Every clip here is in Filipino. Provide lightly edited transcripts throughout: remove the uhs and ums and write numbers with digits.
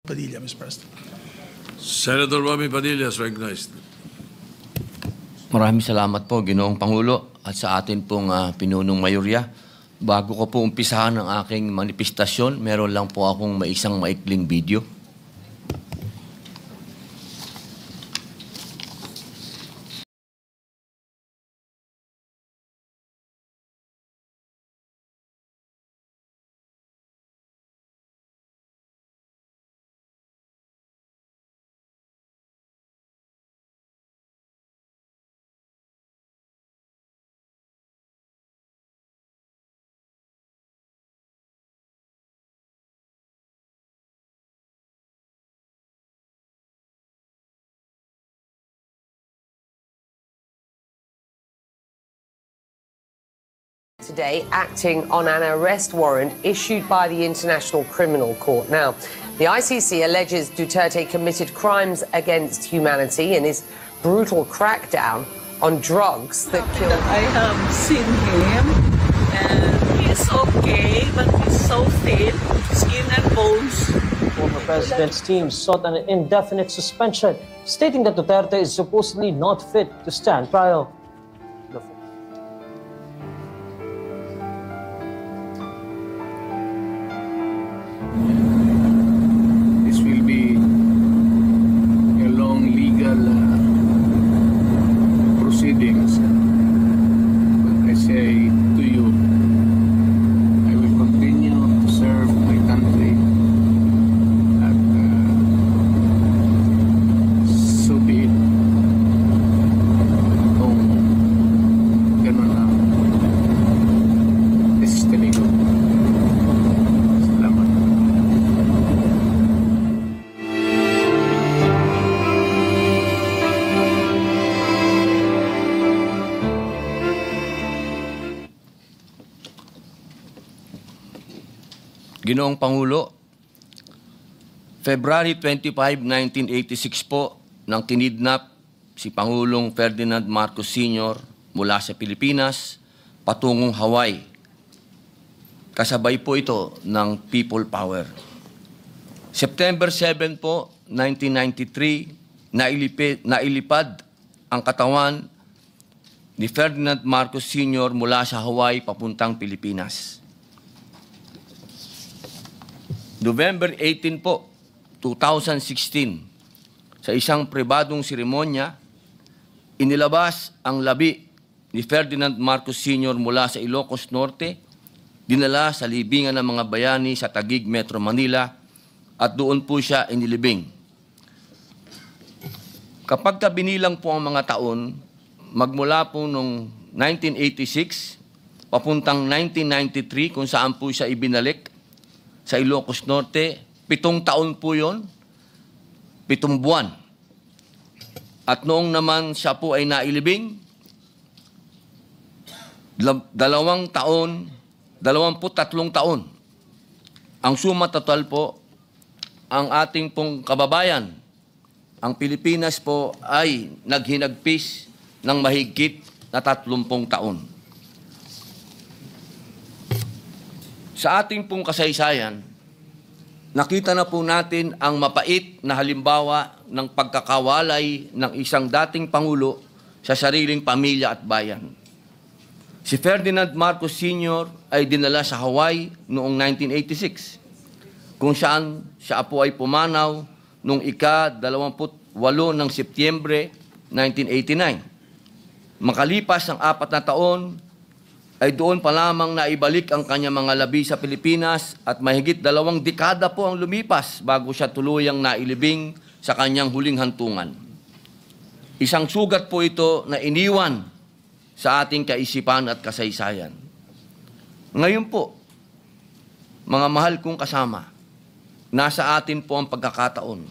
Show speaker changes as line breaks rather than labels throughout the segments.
Padilla, Mr. President.
Senator Romy Padilla is recognized.
Maraming salamat po, Ginoong Pangulo, at sa atin pong pinunong mayorya. Bago ko po umpisahan ang aking manifestasyon, meron lang po akong isang maikling video.
Today, acting on an arrest warrant issued by the International Criminal Court. Now, the ICC alleges Duterte committed crimes against humanity in his brutal crackdown on drugs that killed.
I have seen him, and he's okay, but he's so thin, skin and bones.
Former president's team sought an indefinite suspension, stating that Duterte is supposedly not fit to stand trial.
This will be a long legal proceedings. But I say to you, I will continue to serve my country at so be it. Kung ganun na, destiny ko. Salamat.
Ginoong Pangulo, February 25, 1986 po, nang kinidnap si Pangulong Ferdinand Marcos Sr. mula sa Pilipinas patungong Hawaii. Kasabay po ito ng People Power. September 7 po, 1993, nailipad ang katawan ni Ferdinand Marcos Sr. mula sa Hawaii papuntang Pilipinas. November 18 po, 2016, sa isang pribadong seremonya, inilabas ang labi ni Ferdinand Marcos Sr. mula sa Ilocos Norte, dinala sa libingan ng mga bayani sa Taguig, Metro Manila, at doon po siya inilibing. Kapag binilang po ang mga taon, magmula po noong 1986, papuntang 1993, kung saan po siya ibinalik, sa Ilocos Norte, 7 taon po yun, 7 buwan. At noong naman siya po ay nailibing, 2 taon, 23 taon. Ang suma total po, ang ating pong kababayan, ang Pilipinas po ay naghinagpis ng mahigit na 30 taon. Sa ating pong kasaysayan, nakita na po natin ang mapait na halimbawa ng pagkakawalay ng isang dating Pangulo sa sariling pamilya at bayan. Si Ferdinand Marcos Sr. ay dinala sa Hawaii noong 1986, kung saan siya po ay pumanaw noong ika-28 ng Setyembre 1989. Makalipas ang 4 na taon, ay doon pa lamang naibalik ang kanyang mga labi sa Pilipinas at mahigit 2 dekada po ang lumipas bago siya tuluyang nailibing sa kanyang huling hantungan. Isang sugat po ito na iniwan sa ating kaisipan at kasaysayan. Ngayon po, mga mahal kong kasama, nasa atin po ang pagkakataon.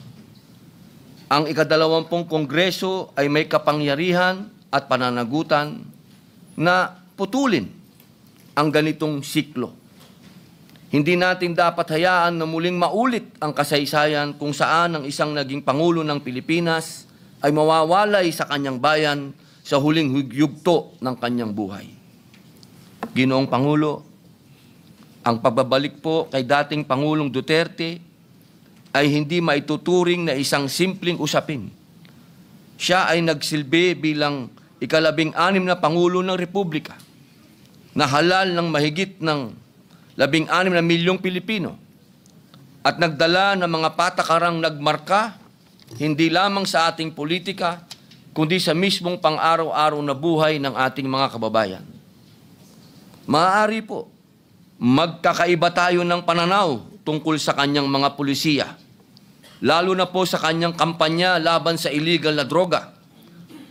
Ang ika-20 Kongreso ay may kapangyarihan at pananagutan na putulin ang ganitong siklo. Hindi natin dapat hayaan na muling maulit ang kasaysayan kung saan ang isang naging Pangulo ng Pilipinas ay mawawalay sa kanyang bayan sa huling yugto ng kanyang buhay. Ginoong Pangulo, ang pagbabalik po kay dating Pangulong Duterte ay hindi maituturing na isang simpleng usapin. Siya ay nagsilbi bilang ika-16 na Pangulo ng Republika, na halal ng mahigit ng 16 na milyong Pilipino, at nagdala ng mga patakarang nagmarka hindi lamang sa ating politika, kundi sa mismong pang-araw-araw na buhay ng ating mga kababayan. Maaari po, magkakaiba tayo ng pananaw tungkol sa kanyang mga pulisiya, lalo na po sa kanyang kampanya laban sa illegal na droga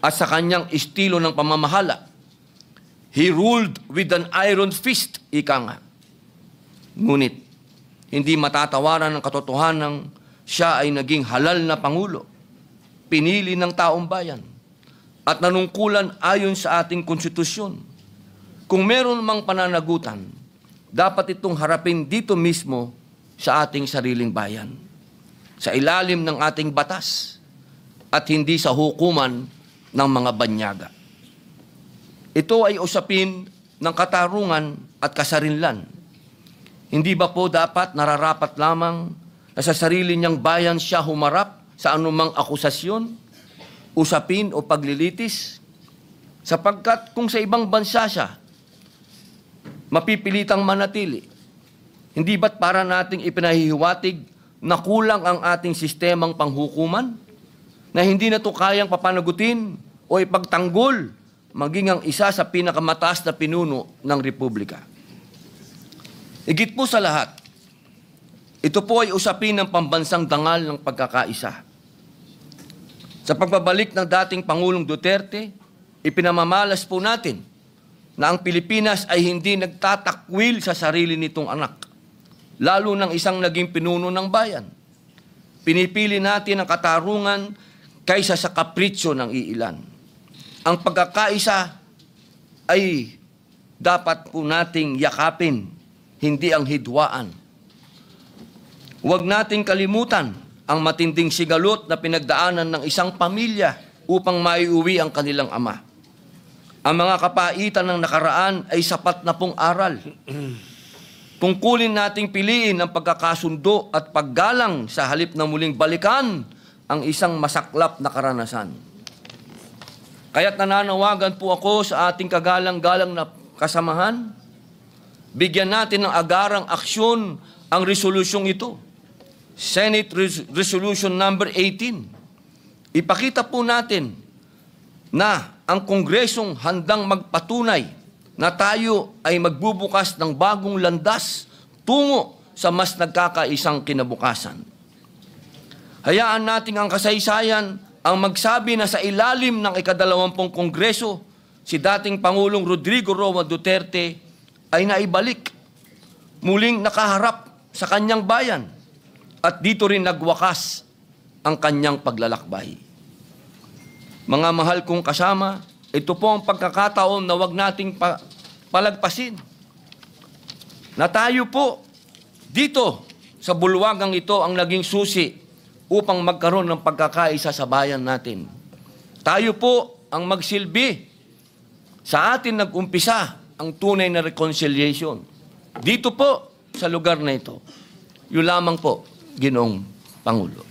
at sa kanyang estilo ng pamamahala. He ruled with an iron fist, ika nga. Ngunit, hindi matatawaran ng katotohanan siya ay naging halal na Pangulo, pinili ng taong bayan, at nanungkulan ayon sa ating konstitusyon. Kung meron mang pananagutan, dapat itong harapin dito mismo sa ating sariling bayan, sa ilalim ng ating batas, at hindi sa hukuman ng mga banyaga. Ito ay usapin ng katarungan at kasarinlan. Hindi ba po dapat nararapat lamang na sa sarili niyang bayan siya humarap sa anumang akusasyon, usapin o paglilitis? Sapagkat kung sa ibang bansa siya mapipilitang manatili, hindi ba't para nating ipinahihiwatig na kulang ang ating sistemang panghukuman, na hindi na ito kayang papanagutin o ipagtanggol maging ang isa sa pinakamataas na pinuno ng Republika? Higit po sa lahat, ito po ay usapin ng pambansang dangal ng pagkakaisa. Sa pagbabalik ng dating Pangulong Duterte, ipinamamalas po natin na ang Pilipinas ay hindi nagtatakwil sa sarili nitong anak, lalo ng isang naging pinuno ng bayan. Pinipili natin ang katarungan kaysa sa kapritsyo ng iilan. Ang pagkakaisa ay dapat po nating yakapin, hindi ang hidwaan. Huwag nating kalimutan ang matinding sigalot na pinagdaanan ng isang pamilya upang maiuwi ang kanilang ama. Ang mga kapaitan ng nakaraan ay sapat na pong aral. Tungkulin nating piliin ang pagkakasundo at paggalang sa halip na muling balikan ang isang masaklap na karanasan. Kaya't nananawagan po ako sa ating kagalang-galang na kasamahan, bigyan natin ng agarang aksyon ang resolusyong ito. Senate Resolution number 18. Ipakita po natin na ang Kongresong handang magpatunay na tayo ay magbubukas ng bagong landas tungo sa mas nagkakaisang kinabukasan. Hayaan natin ang kasaysayan ang magsabi na sa ilalim ng ika-20 Kongreso, si dating Pangulong Rodrigo Roa Duterte ay naibalik, muling nakaharap sa kanyang bayan, at dito rin nagwakas ang kanyang paglalakbay. Mga mahal kong kasama, ito po ang pagkakataon na wag nating palagpasin na tayo po dito sa bulwagang ito ang naging susi upang magkaroon ng pagkakaisa sa bayan natin. Tayo po ang magsilbi. Sa atin nag-umpisa ang tunay na reconciliation. Dito po sa lugar na ito. Yun lamang po, Ginoong Pangulo.